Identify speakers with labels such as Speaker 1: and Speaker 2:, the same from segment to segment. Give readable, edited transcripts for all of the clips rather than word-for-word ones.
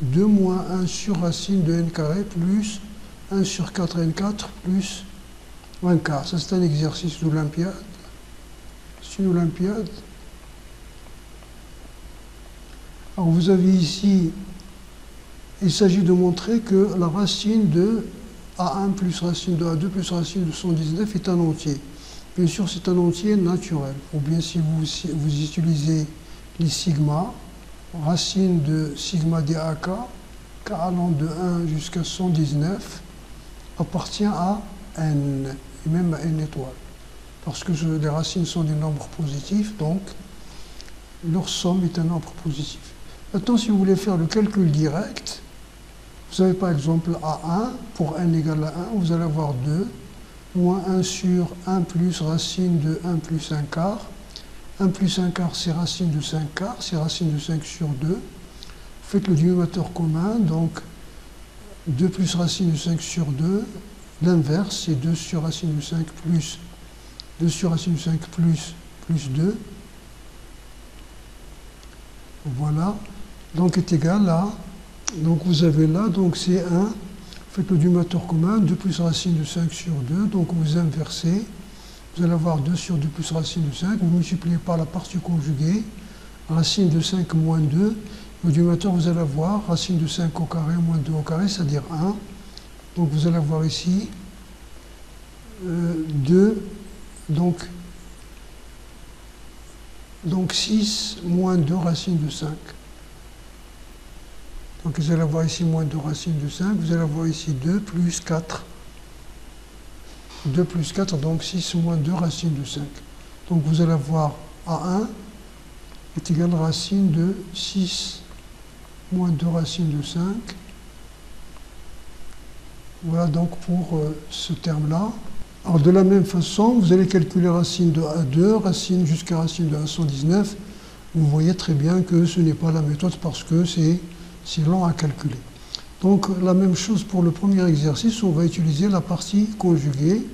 Speaker 1: 2 moins 1 sur racine de n carré plus 1 sur 4n4 plus 1 quart. Ça, c'est un exercice d'Olympiade. C'est une Olympiade. Alors, vous avez ici, il s'agit de montrer que la racine de A1 plus racine de A2 plus racine de 119 est un entier. Bien sûr, c'est un entier naturel. Ou bien, si vous utilisez les sigma, racine de sigma DAK, k allant de 1 jusqu'à 119, appartient à n, et même à n étoile. Parce que les racines sont des nombres positifs, donc leur somme est un nombre positif. Maintenant, si vous voulez faire le calcul direct, vous avez par exemple A1, pour n égale à 1, vous allez avoir 2, moins 1 sur 1 plus racine de 1 plus 1 quart. 1 plus 1 quart, c'est racine de 5 quarts, c'est racine de 5 sur 2. Vous faites le diviseur commun, donc 2 plus racine de 5 sur 2. L'inverse, c'est 2 sur racine de 5 plus 2 sur racine de 5 plus 2. Voilà. Donc est égal à, donc vous avez là, donc c'est 1. Faites le diviseur commun, 2 plus racine de 5 sur 2, donc vous inversez. Vous allez avoir 2 sur 2 plus racine de 5, vous multipliez par la partie conjuguée, racine de 5 moins 2, au diviseur vous allez avoir racine de 5 au carré moins 2 au carré, c'est-à-dire 1. Donc vous allez avoir ici 2, donc 6 moins 2 racine de 5. Donc vous allez avoir ici moins 2 racine de 5, vous allez avoir ici 2 plus 4. 2 plus 4, donc 6 moins 2 racine de 5. Donc vous allez avoir A1 est égal à racine de 6 moins 2 racine de 5. Voilà donc pour ce terme-là. Alors de la même façon, vous allez calculer racine de A2, racine jusqu'à racine de 119. Vous voyez très bien que ce n'est pas la méthode parce que c'est long à calculer. Donc la même chose pour le premier exercice, on va utiliser la partie conjuguée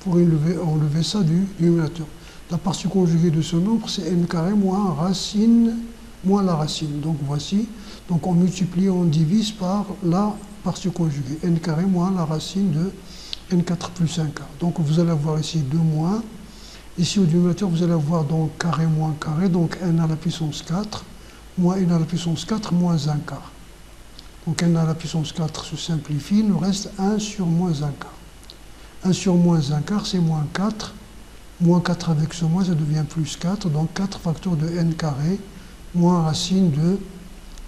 Speaker 1: pour enlever ça du numérateur. La partie conjuguée de ce nombre, c'est n carré moins racine moins la racine. Donc voici, donc on multiplie, on divise par la partie conjuguée, n carré moins la racine de n4 plus 1 quart. Donc vous allez avoir ici 2 moins. Ici au numérateur, vous allez avoir donc carré moins carré, donc n à la puissance 4, moins n à la puissance 4 moins 1 quart. Donc n à la puissance 4 se simplifie, il nous reste 1 sur moins 1 quart. 1 sur moins 1 quart, c'est moins 4. Moins 4 avec ce moins, ça devient plus 4. Donc 4 facteurs de n carré, moins racine de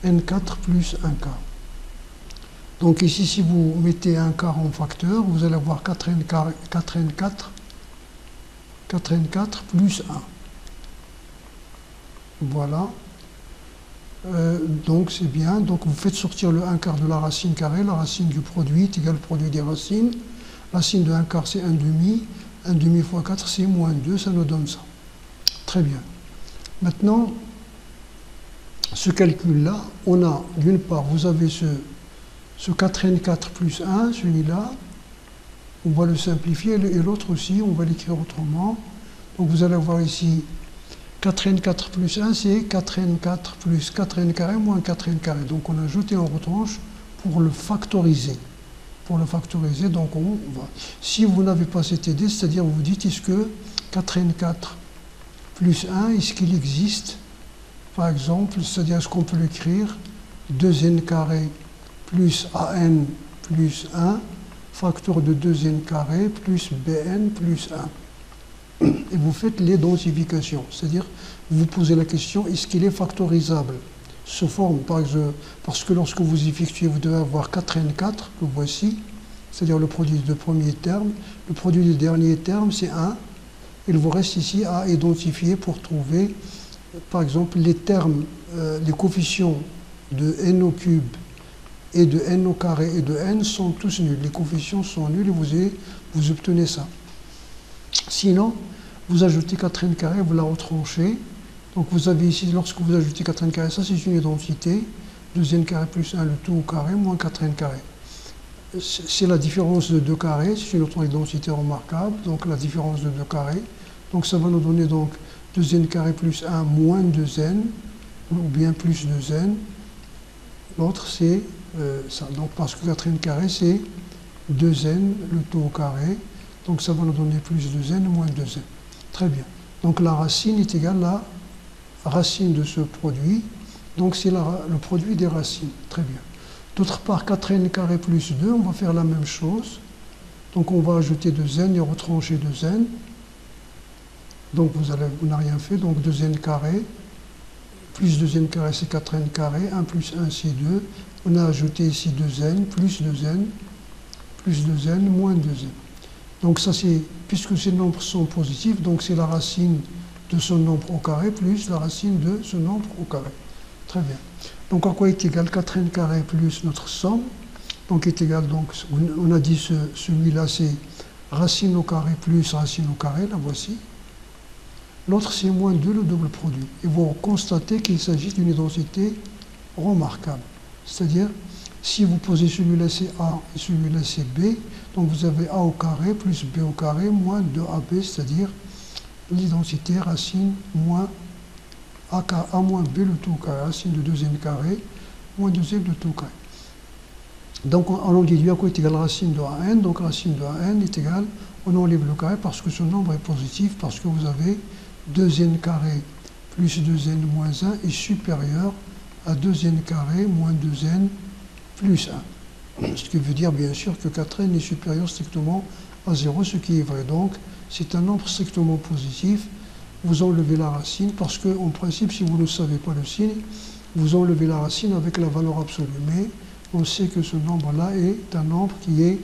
Speaker 1: n4 plus 1 quart. Donc ici, si vous mettez 1 quart en facteur, vous allez avoir 4n4 plus 1. Voilà. Donc c'est bien. Donc vous faites sortir le 1 quart de la racine carrée. La racine du produit est égale au produit des racines. Racine de 1 quart, c'est 1 demi. 1 demi fois 4, c'est moins 2. Ça nous donne ça. Très bien. Maintenant, ce calcul-là, on a, d'une part, vous avez ce 4n4 plus 1, celui-là. On va le simplifier. Et l'autre aussi, on va l'écrire autrement. Donc vous allez avoir ici 4n4 plus 1, c'est 4n4 plus 4n carré moins 4n carré. Donc on a ajouté en retranche pour le factoriser. Pour le factoriser, donc on va. Si vous n'avez pas cette idée, c'est-à-dire vous dites, est-ce que 4n4 plus 1, est-ce qu'il existe, par exemple, c'est-à-dire est-ce qu'on peut l'écrire 2n carré plus an plus 1, facteur de 2n carré plus bn plus 1. Et vous faites l'identification, c'est-à-dire vous posez la question, est-ce qu'il est factorisable sous forme, par exemple, parce que lorsque vous effectuez, vous devez avoir 4n4, que voici, c'est-à-dire le produit de premier terme, le produit du dernier terme, c'est 1. Il vous reste ici à identifier pour trouver, par exemple, les termes, les coefficients de n au cube et de n au carré et de n sont tous nuls. Les coefficients sont nuls et vous obtenez ça. Sinon, vous ajoutez 4n carré, vous la retranchez. Donc vous avez ici, lorsque vous ajoutez 4n carré, ça c'est une identité. 2n carré plus 1, le tout au carré, moins 4n carré. C'est la différence de 2 carrés, c'est une autre identité remarquable, donc la différence de 2 carrés. Donc ça va nous donner donc 2n carré plus 1 moins 2n, ou bien plus 2n. l'autre c'est ça. Donc parce que 4n carré c'est 2n, le tout au carré. Donc ça va nous donner plus 2n moins 2n. Très bien. Donc la racine est égale à la racine de ce produit. Donc c'est le produit des racines. Très bien. D'autre part, 4n carré plus 2, on va faire la même chose. Donc on va ajouter 2n et retrancher 2n. Donc vous n'avez rien fait. Donc 2n carré plus 2n carré c'est 4n carré. 1 plus 1 c'est 2. On a ajouté ici 2n plus 2n plus 2n moins 2n. Donc ça c'est, puisque ces nombres sont positifs, donc c'est la racine de ce nombre au carré plus la racine de ce nombre au carré. Très bien. Donc à quoi est égal 4n carré plus notre somme? Donc est égal, donc on a dit celui-là c'est racine au carré plus racine au carré, la voici. L'autre c'est moins 2, le double produit. Et vous constatez qu'il s'agit d'une identité remarquable. C'est-à-dire, si vous posez celui-là c'est A et celui-là c'est B, donc vous avez A au carré plus B au carré moins 2AB, c'est-à-dire l'identité racine moins A moins B le tout au carré, racine de 2n carré moins 2n le tout au carré. Donc on en déduit à quoi est égal racine de AN, donc racine de AN est égale, on enlève le carré parce que ce nombre est positif, parce que vous avez 2n carré plus 2n moins 1 est supérieur à 2n carré moins 2n plus 1. Ce qui veut dire bien sûr que 4n est supérieur strictement à 0, ce qui est vrai. Donc c'est un nombre strictement positif. Vous enlevez la racine parce que en principe, si vous ne savez pas le signe, vous enlevez la racine avec la valeur absolue. Mais on sait que ce nombre-là est un nombre qui est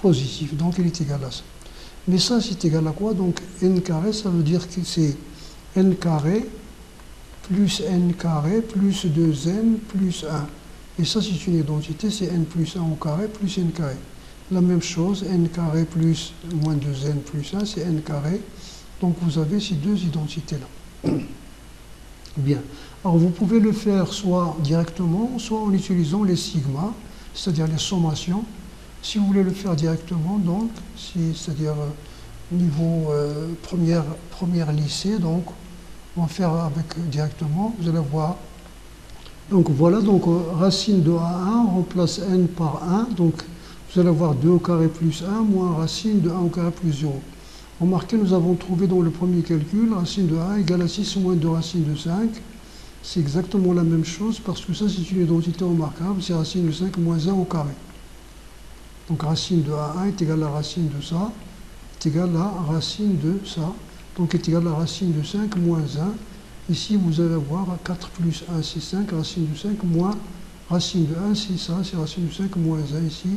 Speaker 1: positif. Donc il est égal à ça. Mais ça c'est égal à quoi? Donc n carré, ça veut dire que c'est n carré plus 2n plus 1. Et ça, c'est une identité, c'est n plus 1 au carré plus n carré. La même chose, n carré plus moins 2n plus 1, c'est n carré. Donc vous avez ces deux identités-là. Bien. Alors vous pouvez le faire soit directement, soit en utilisant les sigma, c'est-à-dire les sommations. Si vous voulez le faire directement, donc, c'est-à-dire niveau première lycée, donc on va faire avec directement, vous allez voir. Donc voilà, donc racine de A1, on remplace n par 1, donc vous allez avoir 2 au carré plus 1 moins racine de 1 au carré plus 0. Remarquez, nous avons trouvé dans le premier calcul, racine de A égale à 6 moins 2 racine de 5. C'est exactement la même chose parce que ça c'est une identité remarquable, c'est racine de 5 moins 1 au carré. Donc racine de A1 est égale à racine de ça, est égale à racine de ça, donc est égale à racine de 5 moins 1. Ici, vous allez avoir 4 plus 1, c'est 5, racine de 5 moins racine de 1, c'est ça, c'est racine de 5 moins 1 ici,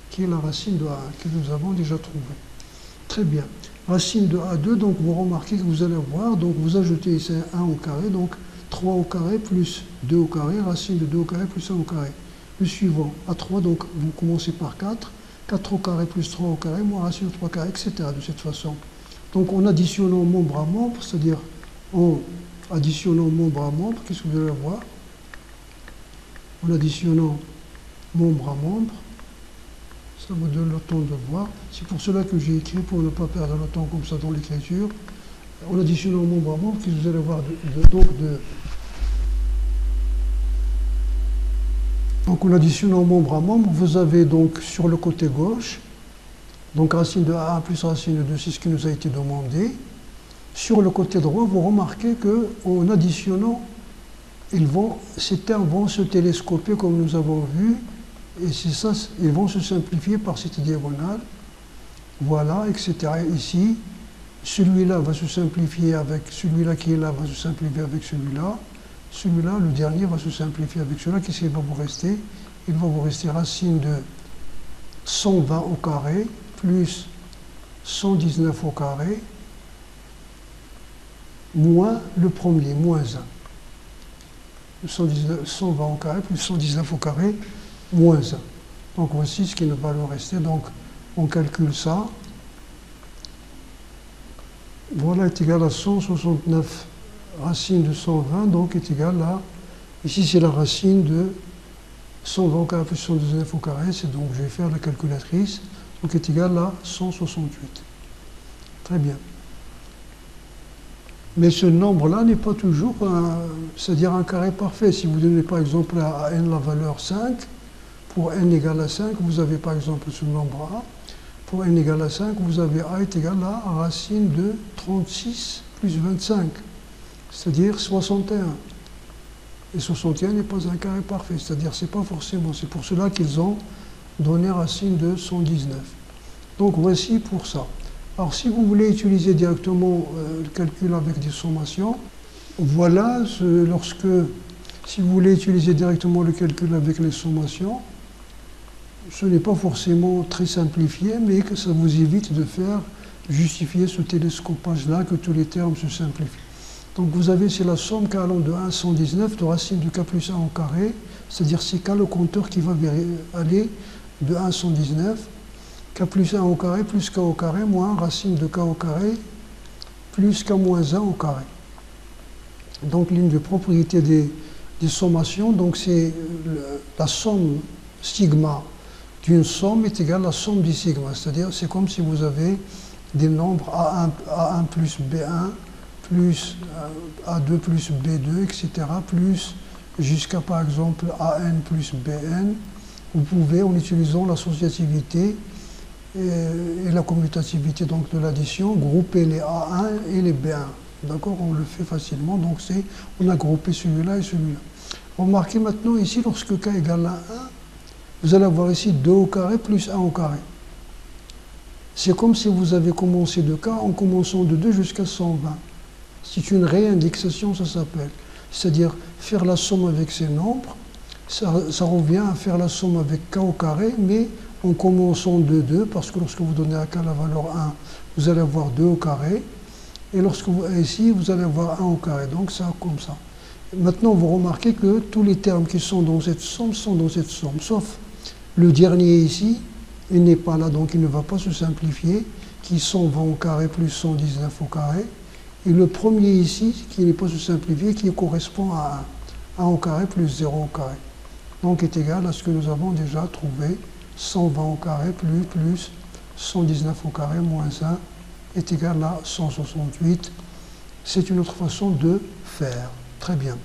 Speaker 1: qui est la racine de A1, que nous avons déjà trouvé. Très bien. Racine de A2, donc vous remarquez que vous allez voir, donc vous ajoutez ici 1 au carré, donc 3 au carré plus 2 au carré, racine de 2 au carré plus 1 au carré. Le suivant, A3, donc vous commencez par 4, 4 au carré plus 3 au carré, moins racine de 3 au carré, etc. de cette façon. Donc en additionnant membre à membre, c'est-à-dire en additionnant membre à membre, qu'est-ce que vous allez voir? En additionnant membre à membre, ça vous donne le temps de voir. C'est pour cela que j'ai écrit, pour ne pas perdre le temps comme ça dans l'écriture. En additionnant membre à membre, qu'est-ce que vous allez voir donc en additionnant membre à membre, vous avez donc sur le côté gauche, donc racine de A1 plus racine de 2, c'est ce qui nous a été demandé. Sur le côté droit, vous remarquez qu'en additionnant, ces termes vont se télescoper comme nous avons vu, et c'est ça, ils vont se simplifier par cette diagonale, voilà, etc. Ici, celui-là va se simplifier avec celui-là qui est là, va se simplifier avec celui-là, celui-là, le dernier, va se simplifier avec celui-là. Qu'est-ce qu'il va vous rester? Il va vous rester racine de 120 au carré plus 119 au carré moins le premier, moins 1. 120 au carré plus 119 au carré moins 1. Donc voici ce qui ne va nous rester. Donc on calcule ça. Voilà est égal à 169 racine de 120, donc est égal à, ici c'est la racine de 120 au carré plus 119 au carré, c'est donc je vais faire la calculatrice, donc est égal à 168. Très bien. Mais ce nombre-là n'est pas toujours, c'est-à-dire un carré parfait. Si vous donnez par exemple à n la valeur 5, pour n égale à 5, vous avez par exemple ce nombre A. Pour n égale à 5, vous avez A est égal à racine de 36 plus 25, c'est-à-dire 61. Et 61 n'est pas un carré parfait, c'est-à-dire c'est pas forcément. C'est pour cela qu'ils ont donné racine de 119. Donc voici pour ça. Alors si vous voulez utiliser directement le calcul avec des sommations, voilà, si vous voulez utiliser directement le calcul avec les sommations, ce n'est pas forcément très simplifié, mais que ça vous évite de justifier ce télescopage-là, que tous les termes se simplifient. Donc vous avez, c'est la somme k allant de 1 à 119 de racine de k plus 1 au carré, c'est-à-dire c'est k le compteur qui va aller de 1 à 119, k plus 1 au carré plus k au carré moins racine de k au carré plus k moins 1 au carré. Donc l'une des propriétés des sommations, donc c'est la somme sigma d'une somme est égale à la somme du sigma, c'est-à-dire c'est comme si vous avez des nombres A1 plus B1 plus A2 plus B2, etc., plus jusqu'à par exemple AN plus BN. Vous pouvez, en utilisant l'associativité et la commutativité donc de l'addition, grouper les A1 et les B1. D'accord, on le fait facilement, donc on a groupé celui-là et celui-là. Remarquez maintenant ici, lorsque k égale à 1, vous allez avoir ici 2 au carré plus 1 au carré. C'est comme si vous avez commencé de k en commençant de 2 jusqu'à 120. C'est une réindexation, ça s'appelle. C'est-à-dire faire la somme avec ces nombres, ça revient à faire la somme avec k au carré, mais en commençant de 2, parce que lorsque vous donnez à k la valeur 1, vous allez avoir 2 au carré, et lorsque ici, vous allez avoir 1 au carré, donc ça comme ça. Maintenant, vous remarquez que tous les termes qui sont dans cette somme sont dans cette somme, sauf le dernier ici, il n'est pas là, donc il ne va pas se simplifier, qui sont 20 au carré plus 119 au carré. Et le premier ici, qui n'est pas se simplifier, qui correspond à 1 au carré plus 0 au carré. Donc est égal à ce que nous avons déjà trouvé, 120 au carré plus 119 au carré moins 1 est égal à 168. C'est une autre façon de faire. Très bien.